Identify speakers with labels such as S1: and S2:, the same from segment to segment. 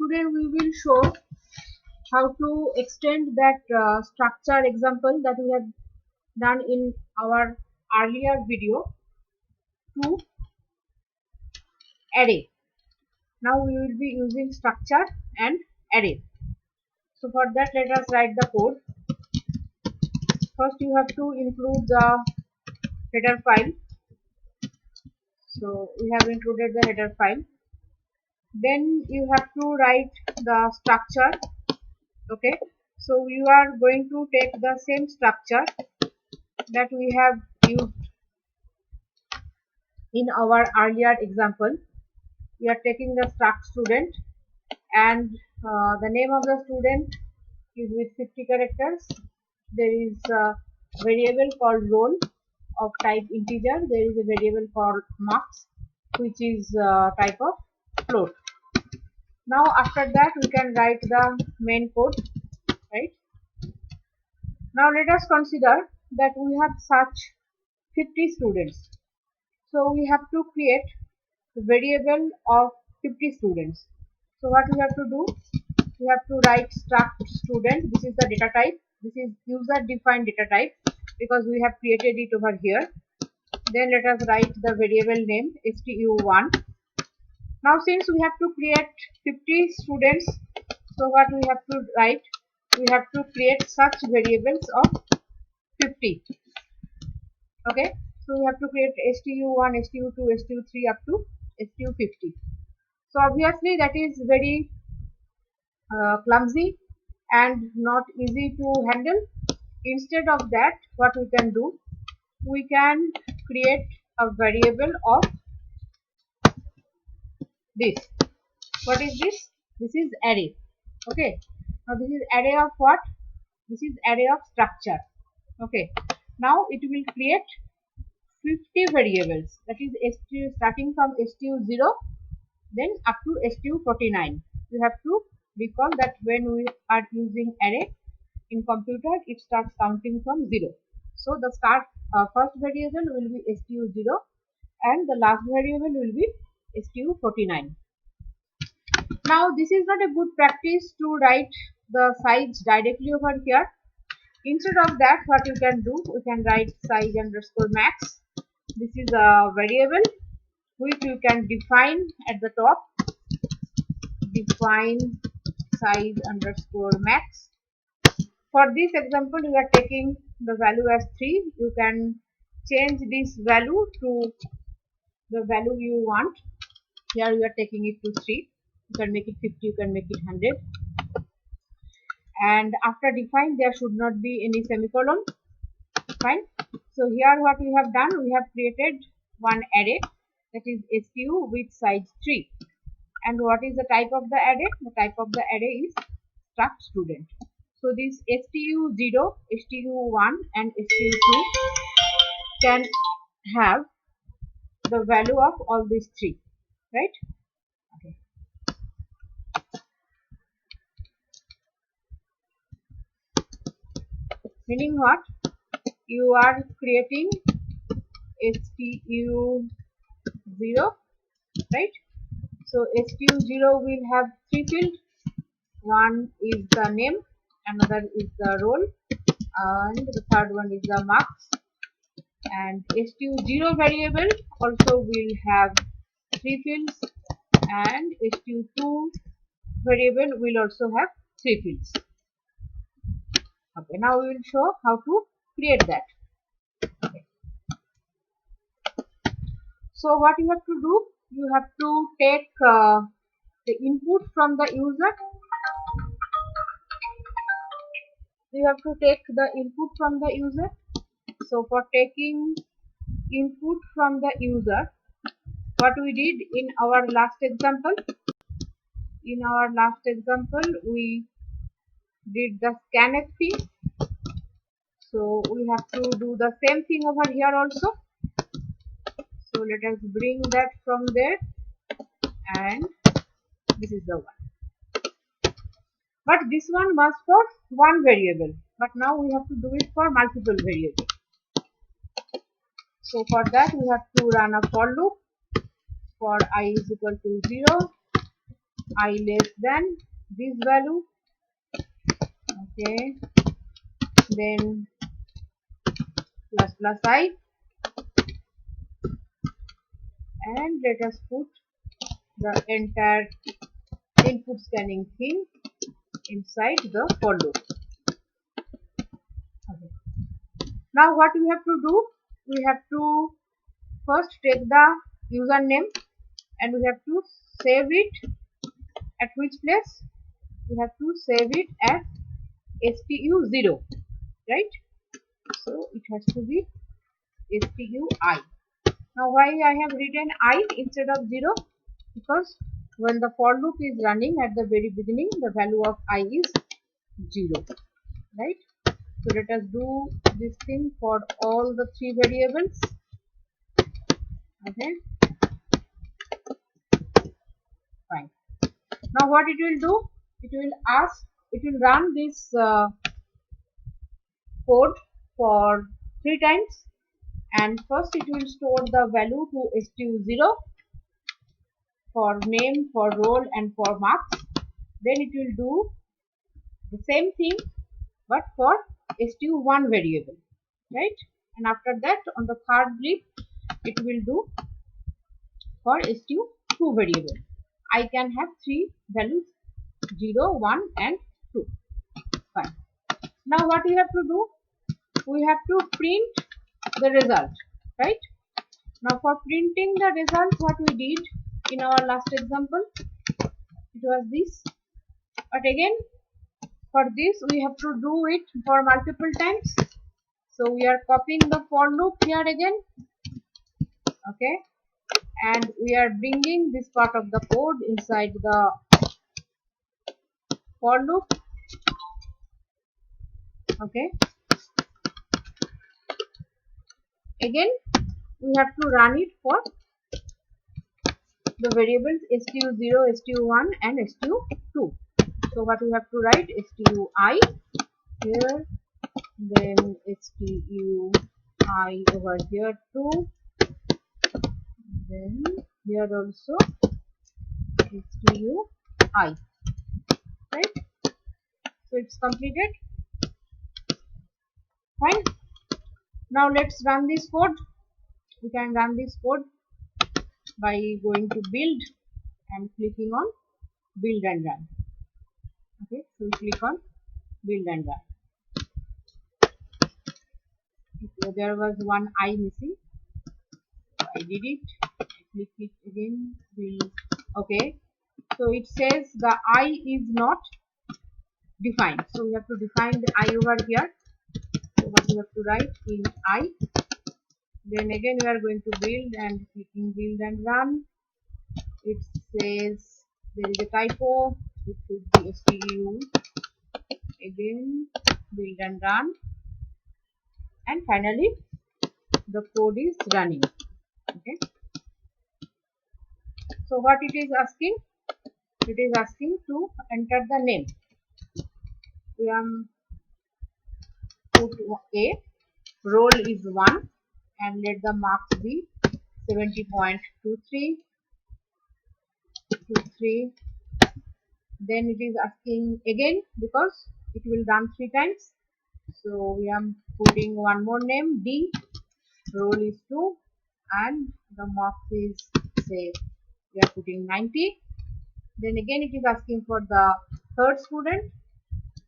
S1: today we will show how to extend that structure example that we have done in our earlier video to array. Now we will be using structure and array. So for that, let us write the code. First you have to include the header file. So we have included the header file. Then you have to write the structure. Okay, so you are going to take the same structure that we have used in our earlier example. We are taking the struct student, and the name of the student is with 50 characters. There is a variable called roll of type integer. There is a variable called marks, which is type of float. Now after that we can write the main code, right? Now let us consider that we have such 50 students. So we have to create a variable of 50 students. So what we have to do? We have to write struct student. This is the data type. This is user defined data type because we have created it over here. Then let us write the variable name stu1. Now since we have to create 50 students, so what we have to write? We have to create such variables of 50. Okay, so we have to create stu1, stu2, stu3 up to stu50. So obviously that is very clumsy and not easy to handle. Instead of that, what we can do? We can create a variable of this. What is this? This is array. Okay. Now this is array of what? This is array of structure. Okay. Now it will create 50 variables. That is starting from stu0 then up to stu49. You have to recall that when we are using array in computer, it starts counting from 0. So the first variable will be stu0 and the last variable will be stu49. Now this is not a good practice to write the size directly over here. Instead of that, what you can do, we can write size underscore max. This is a variable which you can define at the top. Define size underscore max. For this example, we are taking the value as 3. You can change this value to the value you want. Here we are taking it to 3. You can make it 50, you can make it 100. And after define, there should not be any semicolon. Fine. So here what we have done, we have created one array, that is stu with size 3. And what is the type of the array? The type of the array is struct student. So this stu0, stu1 and stu2 can have the value of all these 3, right? Okay. Meaning what? You are creating stu0, right? So stu0 will have 3 fields. One is the name, another is the role, and the third one is the marks. And stu0 variable also will have 3 fields, and stu2 variable will also have 3 fields. Okay, now we will show how to create that. Okay. So what you have to do? You have to take the input from the user. You have to take the input from the user. So for taking input from the user, what we did in our last example? In our last example, we did the scanf thing. So we have to do the same thing over here also. So let us bring that from there, and this is the one. But this one was for one variable, but now we have to do it for multiple variables. So for that we have to run a for loop for I is equal to 0 I less than this value. Okay, then plus plus I, and let us put the entire input scanning thing inside the for loop. Okay. Now what we have to do, we have to first take the username and we have to save it at which place? We have to save it at stu0, right? So it has to be stui. Now why I have written I instead of 0? Because when the for loop is running at the very beginning, the value of I is 0, right? So let us do this thing for all the 3 variables. Okay, fine. Now what it will do? It will run this code for 3 times, and first it will store the value to stu0 for name, for role and for marks. Then it will do the same thing but for stu1 variable, right? And after that on the third leaf it will do for stu2 variable. I can have 3 values, 0, 1 and 2. Fine. Now what we have to do? We have to print the result, right? Now for printing the result, what we did in our last example, it was this. But again, for this we have to do it for multiple times. So we are copying the for loop here again. Okay. And we are bringing this part of the code inside the for loop. Okay. Again, we have to run it for the variables stu0, stu1 and stu2. So what we have to write, stui here, then stui over here too, then here also stui, right? So it's completed. Fine. Now let's run this code. We can run this code by going to build and clicking on build and run. Okay, so we click on build and run. So there was one I missing. So I did it. Click it again. Build. Okay. So it says the I is not defined. So we have to define the I over here. So what we have to write in I. Then again we are going to build and clicking build and run. It says there is a typo. It should be stu. Again build and run. And finally the code is running. Okay. So what it is asking? It is asking to enter the name. We put A, role is 1 and let the marks be 70.23. Then it is asking again because it will run 3 times. So we are putting one more name D, role is 2 and the marks is, say, we are putting 90. Then again it is asking for the third student.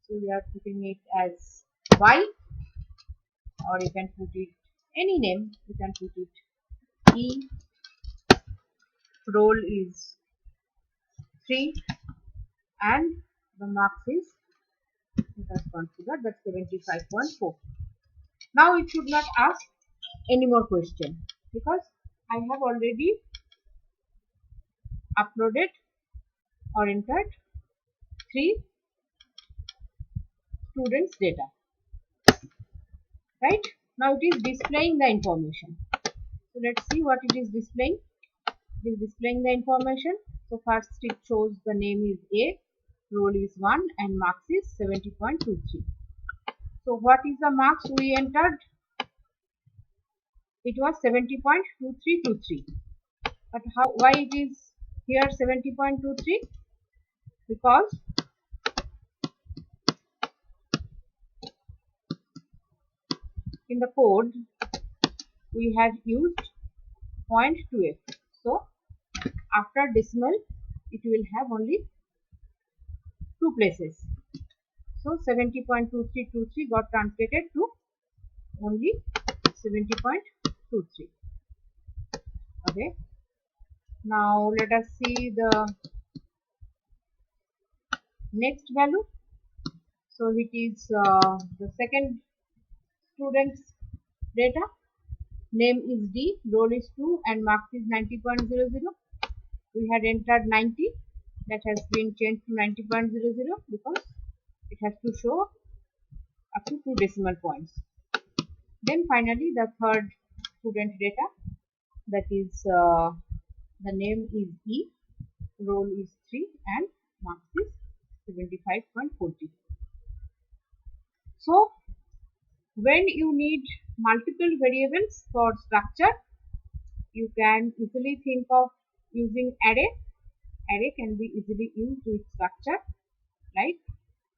S1: So we are putting it as Y, or you can put it any name. You can put it E, role is 3 and the marks is, let us consider that 75.4. Now it should not ask any more question because I have already uploaded or entered 3 students data, right? Now it is displaying the information. So let's see what it is displaying. It is displaying the information. So first it shows the name is A, role is 1 and marks is 70.23. So what is the marks we entered? It was 70.2323. But why it is here 70.23? because in the code we had used 0.2f. So after decimal it will have only two places. So 70.2323 got translated to only 70.23. Okay. Now let us see the next value. So it is the second student's data. Name is D, roll is 2 and marks is 90.00. We had entered 90, that has been changed to 90.00 because it has to show up to 2 decimal points. Then finally the third student data, that is the name is E, roll is 3 and marks is 75.40. So when you need multiple variables for structure, you can easily think of using array. Array can be easily used with structure like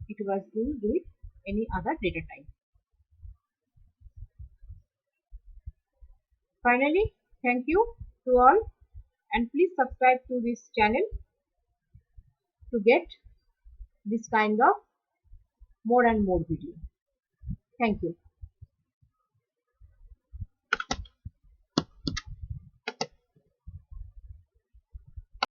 S1: it was used with any other data type. Finally, thank you to all and please subscribe to this channel to get this kind of more and more video. Thank you.